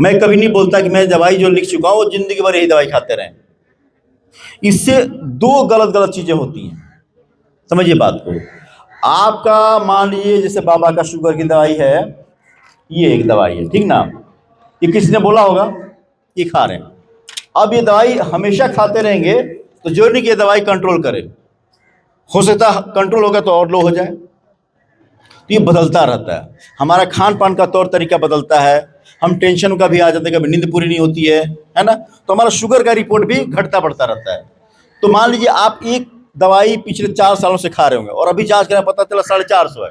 मैं कभी नहीं बोलता कि मैं दवाई जो लिख चुका हूँ वो जिंदगी भर यही दवाई खाते रहें। इससे दो गलत गलत चीजें होती हैं, समझिए बात को। आपका मान लीजिए जैसे बाबा का शुगर की दवाई है, ये एक दवाई है, ठीक ना, ये किसी ने बोला होगा, ये खा रहे हैं। अब ये दवाई हमेशा खाते रहेंगे तो जरूरी नहीं कि ये दवाई कंट्रोल करे, हो सकता है कंट्रोल होगा तो और लो हो जाए। तो ये बदलता रहता है, हमारा खान पान का तौर तरीका बदलता है, हम टेंशन का भी आ जाते हैं, कभी नींद पूरी नहीं होती है ना, तो हमारा शुगर का रिपोर्ट भी घटता बढ़ता रहता है। तो मान लीजिए आप एक दवाई पिछले 4 सालों से खा रहे होंगे और अभी जांच करें पता चला 450 है,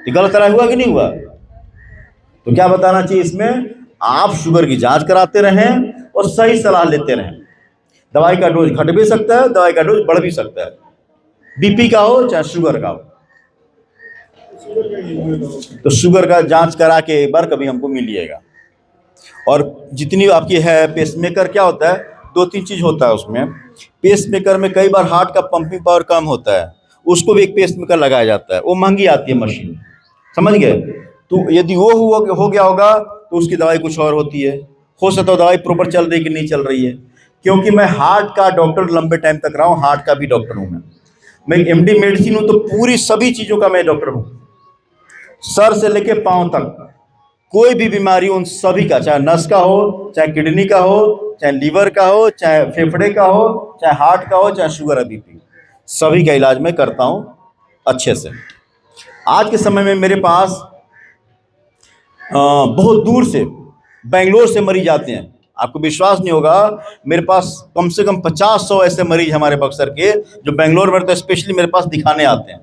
तो गलत तरह हुआ कि नहीं हुआ? तो क्या बताना चाहिए इसमें, आप शुगर की जांच कराते रहें और सही सलाह लेते रहें। दवाई का डोज घट भी सकता है, दवाई का डोज बढ़ भी सकता है, बीपी का हो चाहे शुगर का हो। तो शुगर का जांच करा के एक बार कभी हमको मिलिएगा। और जितनी आपकी है पेसमेकर, क्या होता है, 2-3 चीज होता है उसमें। पेसमेकर में कई बार हार्ट का पंपिंग पावर कम होता है, उसको भी एक पेसमेकर लगाया जाता है, वो महंगी आती है मशीन, समझ गए। तो यदि वो हो गया होगा तो उसकी दवाई कुछ और होती है, हो सकता है दवाई प्रॉपर चल रही कि नहीं चल रही है। क्योंकि मैं हार्ट का डॉक्टर लंबे टाइम तक रहा हूँ, हार्ट का भी डॉक्टर हूँ मैं एमडी मेडिसिन हूँ, तो पूरी सभी चीजों का मैं डॉक्टर हूँ, सर से लेके पांव तक। कोई भी बीमारी उन सभी का, चाहे नस का हो, चाहे किडनी का हो, चाहे लीवर का हो, चाहे फेफड़े का हो, चाहे हार्ट का हो, चाहे शुगर है, बीपी, सभी का इलाज मैं करता हूं अच्छे से। आज के समय में मेरे पास बहुत दूर से, बेंगलोर से मरीज आते हैं, आपको विश्वास नहीं होगा, मेरे पास कम से कम 50-100 ऐसे मरीज हमारे बक्सर के जो बेंगलोर में तो स्पेशली मेरे पास दिखाने आते हैं।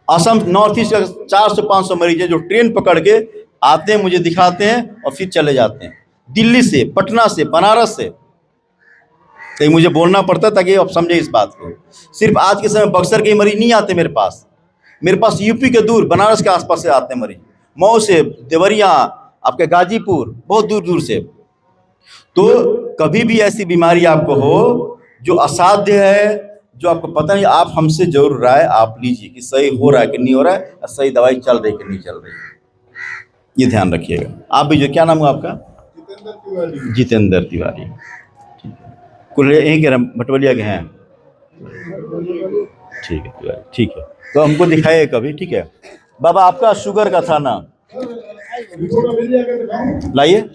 असम नॉर्थ ईस्ट का 400-500 मरीज है जो ट्रेन पकड़ के आते हैं, मुझे दिखाते हैं और फिर चले जाते हैं। दिल्ली से, पटना से, बनारस से, तो मुझे बोलना पड़ता है ताकि आप समझे इस बात को। सिर्फ आज के समय बक्सर के मरीज नहीं आते मेरे पास यूपी के दूर, बनारस के आसपास से आते हैं मरीज, मऊ से, देवरिया, आपके गाजीपुर, बहुत दूर दूर से। तो कभी भी ऐसी बीमारी आपको हो जो असाध्य है, जो आपको पता नहीं, आप हमसे जरूर राय आप लीजिए कि सही हो रहा है कि नहीं हो रहा है, और सही दवाई चल रही कि नहीं चल रही है, ये ध्यान रखिएगा। आप भी जो, क्या नाम है आपका? जितेंद्र तिवारी। कुल यहीं के भटवलिया के हैं? ठीक है तिवारी, ठीक है, तो हमको दिखाइए कभी, ठीक है। बाबा आपका शुगर का था ना, लाइए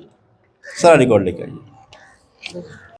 सारा रिकॉर्ड लेके आइए।